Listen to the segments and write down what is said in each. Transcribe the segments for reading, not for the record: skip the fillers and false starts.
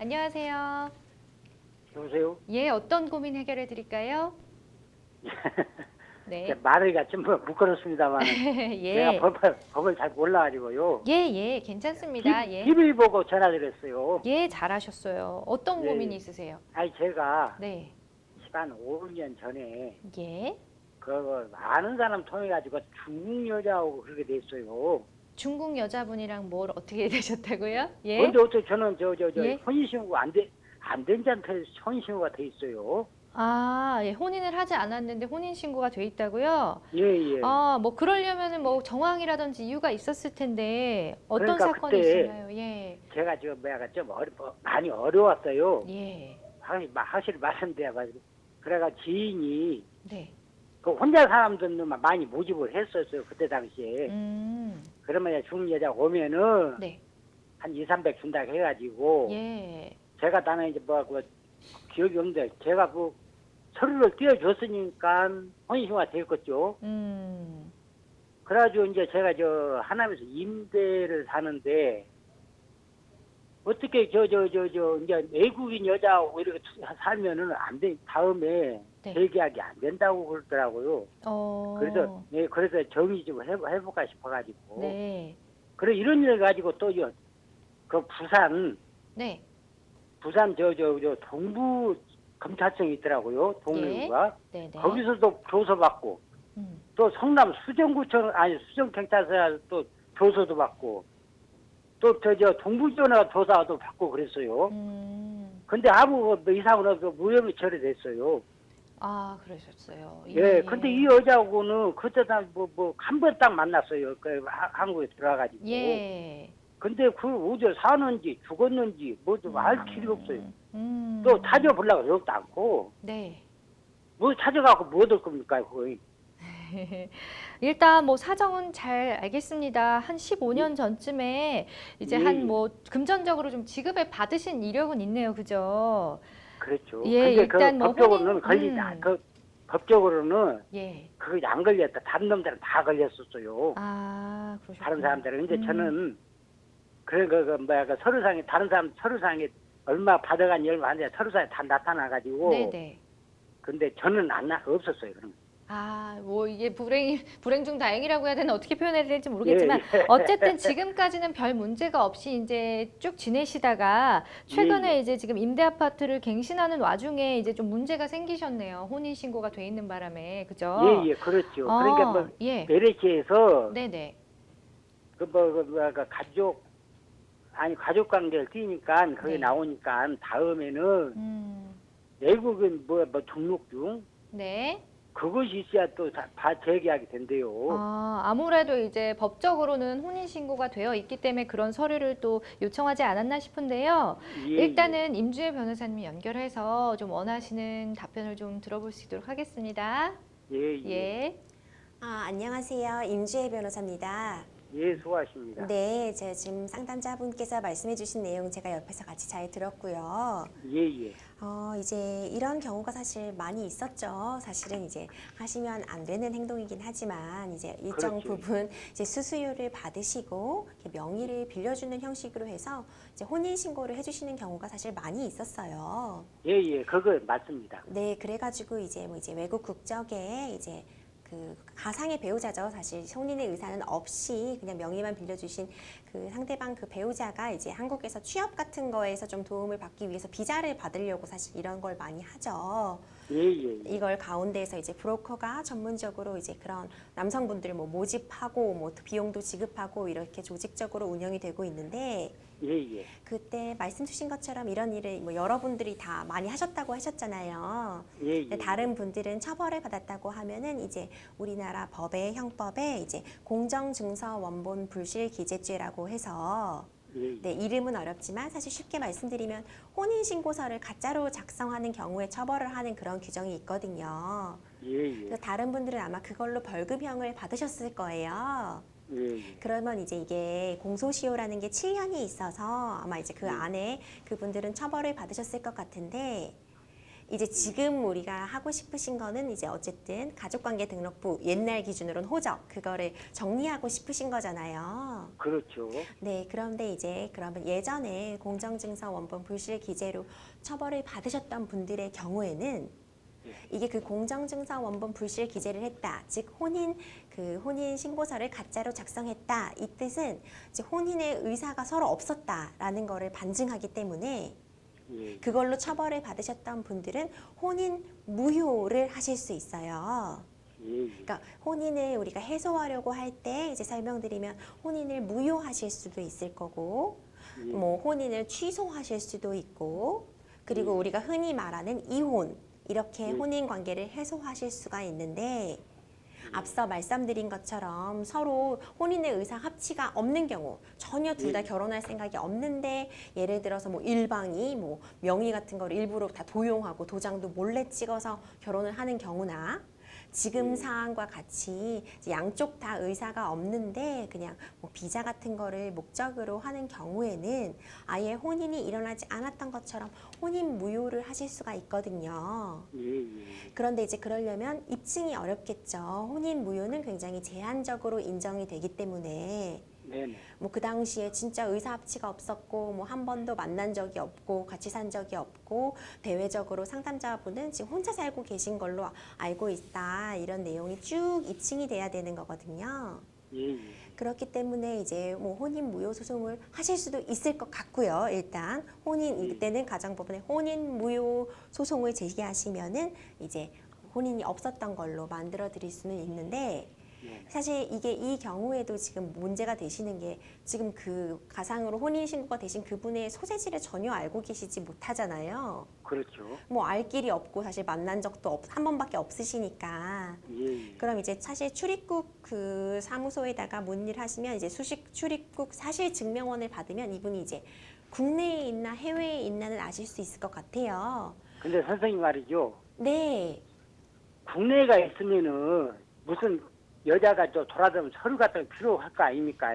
안녕하세요. 여보세요? 예, 어떤 고민 해결해 드릴까요? 제 네. 말하기가 좀 부끄럽습니다만 제가 예. 법을 잘 몰라가지고요. 예, 예, 괜찮습니다. 예. TV를 보고 전화드렸어요. 예, 잘하셨어요. 어떤 고민이 예. 있으세요? 아니 제가 네. 한 5년 전에 예. 그 아는 사람 통해 가지고 중국 여자하고 그렇게 됐어요. 중국 여자분이랑 뭘 어떻게 되셨다고요? 예? 근데 어떻게 저는 예? 혼인신고가 안된 자한테 혼인신고가 돼 있어요. 아, 예, 혼인을 하지 않았는데 혼인 신고가 돼 있다고요? 예, 예. 아, 뭐 그러려면은 뭐 정황이라든지 이유가 있었을 텐데 어떤 그러니까 사건이 그때 있었나요? 예. 제가 좀 많이 어려웠어요. 예. 확실히 말씀드려가지고. 그래가 지인이 네. 그 혼자 사람들만 많이 모집을 했었어요. 그때 당시에. 음. 그러면 중국 여자 오면은 네. 한 2, 300 준다 해가지고 예. 제가 나는 이제 기억이 없는데 제가 그 서류를 띄워줬으니까 혼인신고가 됐겠죠. 그래가지고 이제 제가 하남에서 임대를 사는데 어떻게 이제 외국인 여자하고 이렇게 살면은 안 돼. 다음에 네. 재계약이 안 된다고 그러더라고요. 어. 그래서 정의 좀 해볼까 싶어가지고. 네. 그래 이런 일 가지고 또 그 네. 부산 동부 검찰청이 있더라고요. 동네구가. 네, 네. 거기서도 조서받고 음. 또 성남 수정경찰서 또 조서도 받고 또 동부지원화 조사도 받고 그랬어요. 근데 아무 이상은 없어 무혐의 처리됐어요. 아, 그러셨어요. 예, 근데 이 여자하고는 그때 한 번 딱 만났어요. 한국에 들어가가지고. 예. 근데 그 어디 사는지 죽었는지 뭐도 알 길이 없어요. 음. 또 찾아보려고 그러지도 않고. 네. 뭐 찾아가고 뭐 얻을 겁니까, 거의. 일단 뭐 사정은 잘 알겠습니다. 한 15년 전쯤에 이제 예, 한 예. 뭐 금전적으로 좀 지급을 받으신 이력은 있네요. 그죠? 그렇죠. 예, 근데 일단 뭐 법적으로는 혼인, 법적으로는 예. 그게 안 걸렸다. 다른 놈들은 다 걸렸었어요. 아, 그러셨군요. 다른 사람들은. 근데 저는 서류상에 다른 사람 서류상에 얼마 받아간 얼마 안 돼. 서류상에 다 나타나가지고. 네네. 근데 저는 없었어요. 그런 거. 아, 뭐 이게 불행 중 다행이라고 해야 되나 어떻게 표현해야 될지 모르겠지만 예, 예. 어쨌든 지금까지는 별 문제가 없이 이제 쭉 지내시다가 최근에 예, 예. 이제 지금 임대 아파트를 갱신하는 와중에 이제 좀 문제가 생기셨네요. 혼인 신고가 돼 있는 바람에. 그죠? 예, 예, 그렇죠. 그러니까 예. LH에서 네네. 가족 관계를 띄니까 거기 네. 나오니까 다음에는 외국인 등록증 네. 그것이 있어야 또 다 재계약이 된대요. 아무래도 이제 법적으로는 혼인 신고가 되어 있기 때문에 그런 서류를 또 요청하지 않았나 싶은데요. 예, 일단은 임주혜 변호사님 연결해서 좀 원하시는 답변을 좀 들어볼 수 있도록 하겠습니다. 예, 예. 예. 안녕하세요. 임주혜 변호사입니다. 예, 수고하십니다. 네, 제가 지금 상담자분께서 말씀해 주신 내용 제가 옆에서 같이 잘 들었고요. 예, 예. 이제 이런 경우가 사실 많이 있었죠. 사실은 이제 하시면 안 되는 행동이긴 하지만 이제 일정 그렇죠. 부분 이제 수수료를 받으시고 이렇게 명의를 빌려주는 형식으로 해서 이제 혼인 신고를 해주시는 경우가 사실 많이 있었어요. 예, 예. 그거 맞습니다. 네, 그래가지고 이제 외국 국적에 이제 그 가상의 배우자죠. 사실 혼인의 의사는 없이 그냥 명의만 빌려주신 그 상대방 그 배우자가 이제 한국에서 취업 같은 거에서 좀 도움을 받기 위해서 비자를 받으려고 사실 이런 걸 많이 하죠. 예, 예. 이걸 가운데에서 이제 브로커가 전문적으로 이제 그런 남성분들을 뭐 모집하고 뭐 비용도 지급하고 이렇게 조직적으로 운영이 되고 있는데 예, 예. 그때 말씀 주신 것처럼 이런 일을 뭐 여러분들이 다 많이 하셨다고 하셨잖아요. 예, 예. 근데 다른 분들은 처벌을 받았다고 하면은 이제 우리나라 법의 형법에 이제 공정증서 원본 불실 기재죄라고 해서 예, 예. 네, 이름은 어렵지만 사실 쉽게 말씀드리면 혼인신고서를 가짜로 작성하는 경우에 처벌을 하는 그런 규정이 있거든요. 예, 예. 그래서 다른 분들은 아마 그걸로 벌금형을 받으셨을 거예요. 예, 예. 그러면 이제 이게 공소시효라는 게 7년이 있어서 아마 이제 그 안에 그분들은 처벌을 받으셨을 것 같은데 이제 지금 우리가 하고 싶으신 거는 이제 어쨌든 가족관계등록부 옛날 기준으로는 호적 그거를 정리하고 싶으신 거잖아요. 그렇죠. 네, 그런데 이제 그러면 예전에 공정증서 원본 불실 기재로 처벌을 받으셨던 분들의 경우에는 이게 그 공정증서 원본 불실 기재를 했다. 즉 혼인 신고서를 가짜로 작성했다. 이 뜻은 이제 혼인의 의사가 서로 없었다라는 거를 반증하기 때문에 예. 그걸로 처벌을 받으셨던 분들은 혼인 무효를 하실 수 있어요. 예. 예. 그러니까 혼인을 우리가 해소하려고 할 때 이제 설명드리면 혼인을 무효하실 수도 있을 거고 예. 뭐 혼인을 취소하실 수도 있고 그리고 우리가 흔히 말하는 이혼 이렇게 혼인 관계를 해소하실 수가 있는데 앞서 말씀드린 것처럼 서로 혼인의 의사 합치가 없는 경우 전혀 둘 다 결혼할 생각이 없는데 예를 들어서 뭐 일방이 뭐 명의 같은 거를 일부러 다 도용하고 도장도 몰래 찍어서 결혼을 하는 경우나 지금 사안과 같이 이제 양쪽 다 의사가 없는데 그냥 뭐 비자 같은 거를 목적으로 하는 경우에는 아예 혼인이 일어나지 않았던 것처럼 혼인 무효를 하실 수가 있거든요. 예. 예. 그런데 이제 그러려면 입증이 어렵겠죠. 혼인 무효는 굉장히 제한적으로 인정이 되기 때문에 네네. 뭐 그 당시에 진짜 의사 합치가 없었고 뭐 한 번도 만난 적이 없고 같이 산 적이 없고 대외적으로 상담자분은 지금 혼자 살고 계신 걸로 알고 있다 이런 내용이 쭉 입증이 돼야 되는 거거든요. 예. 예. 그렇기 때문에 이제 뭐 혼인 무효 소송을 하실 수도 있을 것 같고요. 일단 혼인 이때는 가정법원에 혼인 무효 소송을 제기하시면은 이제 혼인이 없었던 걸로 만들어 드릴 수는 있는데 사실 이게 이 경우에도 지금 문제가 되시는 게 지금 그 가상으로 혼인신고가 되신 그분의 소재지를 전혀 알고 계시지 못하잖아요. 그렇죠. 뭐 알 길이 없고 사실 만난 적도 한 번밖에 없으시니까. 예. 그럼 이제 사실 출입국 그 사무소에다가 문의를 하시면 이제 출입국 사실 증명원을 받으면 이분이 이제 국내에 있나 해외에 있나는 아실 수 있을 것 같아요. 근데 선생님 말이죠. 네. 국내가 있으면은 무슨 여자가 저 돌아다니면 서류 같은 거 필요할 거 아닙니까?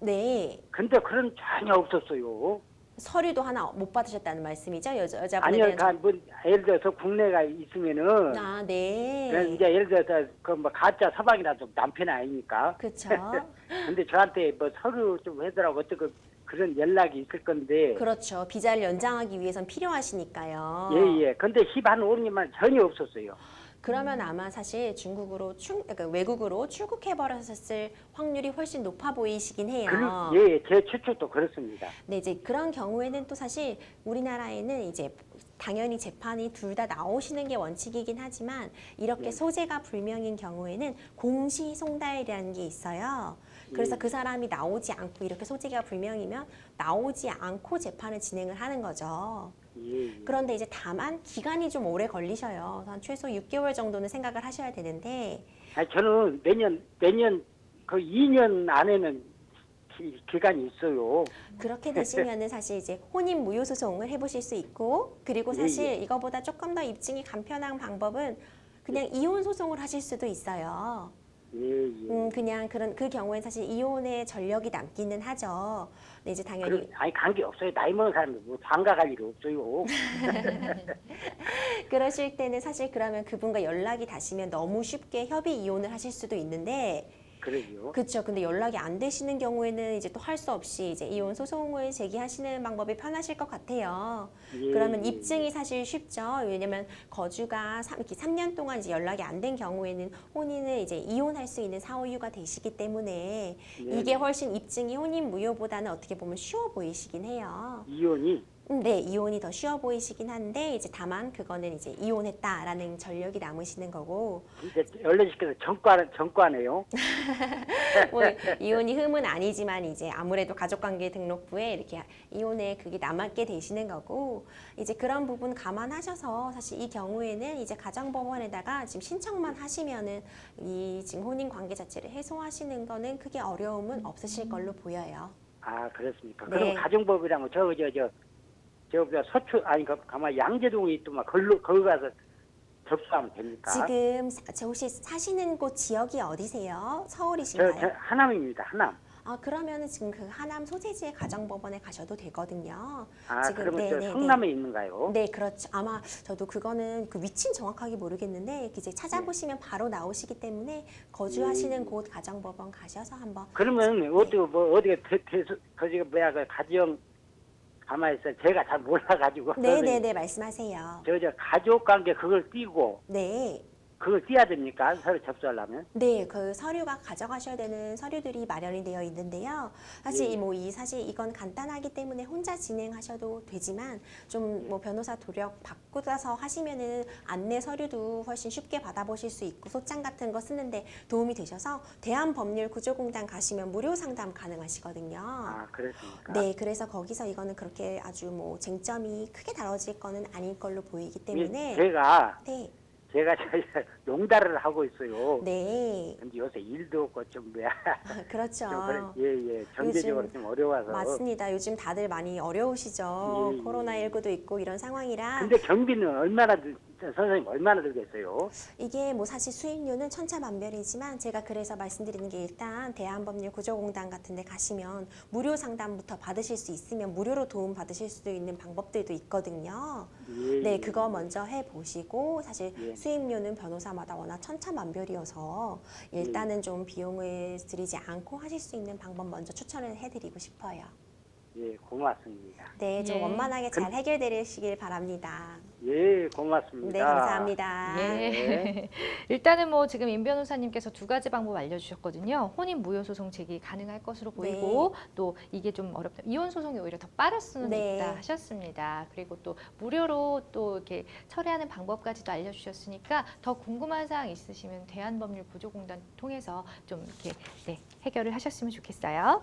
네. 근데 그런 전혀 없었어요. 서류도 하나 못 받으셨다는 말씀이죠? 여자분에 아니요, 대한 뭐 예를 들어서 국내가 있으면은 아, 네. 그냥 이제 예를 들어서 그 뭐 가짜 서방이라도 남편 아닙니까? 그렇죠. 근데 저한테 뭐 서류 좀 해달라고 어떻게 그런 연락이 있을 건데. 그렇죠. 비자를 연장하기 위해선 필요하시니까요. 예예. 근데 10한 5년만 전혀 없었어요. 그러면 아마 사실 중국으로 그러니까 외국으로 출국해 버렸을 확률이 훨씬 높아 보이시긴 해요. 예, 제 추측도 그렇습니다. 네, 이제 그런 경우에는 또 사실 우리나라에는 이제 당연히 재판이 둘 다 나오시는 게 원칙이긴 하지만 이렇게 소재가 불명인 경우에는 공시송달이라는 게 있어요. 그래서 그 사람이 나오지 않고 이렇게 소재가 불명이면 나오지 않고 재판을 진행을 하는 거죠. 예. 그런데 이제 다만 기간이 좀 오래 걸리셔요. 한 최소 6개월 정도는 생각을 하셔야 되는데 아니, 저는 내년 그 2년 안에는 기간이 있어요. 그렇게 되시면은 사실 이제 혼인 무효 소송을 해보실 수 있고 그리고 사실 예. 이거보다 조금 더 입증이 간편한 방법은 그냥 이혼 소송을 하실 수도 있어요. 예, 예. 그냥 그 경우엔 사실 이혼의 전력이 남기는 하죠. 근데 이제 당연히 아니 관계 없어요. 나이 먹은 사람이 뭐 장가갈 일이 없어요. 그러실 때는 사실 그러면 그분과 연락이 닿으시면 너무 쉽게 협의 이혼을 하실 수도 있는데 그러죠. 그렇죠. 근데 연락이 안 되시는 경우에는 이제 또 할 수 없이 이제 이혼 소송을 제기하시는 방법이 편하실 것 같아요. 예, 그러면 예. 입증이 사실 쉽죠. 왜냐면 거주가 이렇게 3년 동안 이제 연락이 안 된 경우에는 혼인을 이제 이혼할 수 있는 사후유가 되시기 때문에 네. 이게 훨씬 입증이 혼인 무효보다는 어떻게 보면 쉬워 보이시긴 해요. 이혼이 네, 이혼이 더 쉬워 보이시긴 한데 이제 다만 그거는 이제 이혼했다라는 전력이 남으시는 거고 이제 연례시켜서 전과네요. 뭐 이혼이 흠은 아니지만 이제 아무래도 가족관계 등록부에 이렇게 이혼의 그게 남았게 되시는 거고 이제 그런 부분 감안하셔서 사실 이 경우에는 이제 가정법원에다가 지금 신청만 하시면은 이 지금 혼인 관계 자체를 해소하시는 거는 크게 어려움은 없으실 걸로 보여요. 아 그렇습니까? 네. 그럼 가정법이랑 저 서초 아니 가만 양재동에 있더만 거기 가서 접수하면 됩니까? 지금 저 혹시 사시는 곳 지역이 어디세요? 서울이신가요? 저 하남입니다. 하남. 그러면은 지금 그 하남 소재지의 가정법원에 가셔도 되거든요. 그러면 저 네네네. 성남에 있는가요? 네, 그렇죠. 아마 저도 그거는 그 위치는 정확하게 모르겠는데 이제 찾아보시면 바로 나오시기 때문에 거주하시는 곳 가정법원 가셔서 한번. 그러면 네. 어디가 거기가 뭐야 그 가정 가만히 있어. 제가 잘 몰라가지고. 네네네, 말씀하세요. 저 가족 관계 그걸 띄고 네. 그걸 띄야 됩니까? 서로 접수하려면? 네, 그 서류가 가져가셔야 되는 서류들이 마련이 되어 있는데요. 사실 사실 이건 간단하기 때문에 혼자 진행하셔도 되지만 좀 뭐 변호사 도력 바꾸어서 하시면은 안내 서류도 훨씬 쉽게 받아보실 수 있고 소장 같은 거 쓰는데 도움이 되셔서 대한법률구조공단 가시면 무료 상담 가능하시거든요. 그렇습니까? 네, 그래서 거기서 이거는 그렇게 아주 뭐 쟁점이 크게 다뤄질 거는 아닐 걸로 보이기 때문에. 제가 용달을 하고 있어요. 네. 근데 요새 일도 없고 좀 뭐야. 그렇죠. 경제적으로 요즘 좀 어려워서. 맞습니다. 요즘 다들 많이 어려우시죠. 코로나19도 있고 이런 상황이라. 근데 경비는 선생님 얼마나 들겠어요? 이게 뭐 사실 수임료는 천차만별이지만 제가 그래서 말씀드리는 게 일단 대한법률구조공단 같은 데 가시면 무료 상담부터 받으실 수 있으면 무료로 도움 받으실 수도 있는 방법들도 있거든요. 네, 그거 먼저 해보시고 사실 수임료는 변호사마다 워낙 천차만별이어서 일단은 좀 비용을 들이지 않고 하실 수 있는 방법 먼저 추천을 해드리고 싶어요. 예, 고맙습니다. 네, 좀 원만하게 잘 해결되시길 바랍니다. 예, 고맙습니다. 네, 감사합니다. 예. 일단은 뭐 지금 임 변호사님께서 두 가지 방법 알려주셨거든요. 혼인 무효 소송 제기 가능할 것으로 보이고 또 이게 좀 어렵다. 이혼 소송이 오히려 더 빠를 수는 있다 하셨습니다. 그리고 또 무료로 또 이렇게 처리하는 방법까지도 알려주셨으니까 더 궁금한 사항 있으시면 대한법률구조공단 통해서 좀 이렇게 해결을 하셨으면 좋겠어요.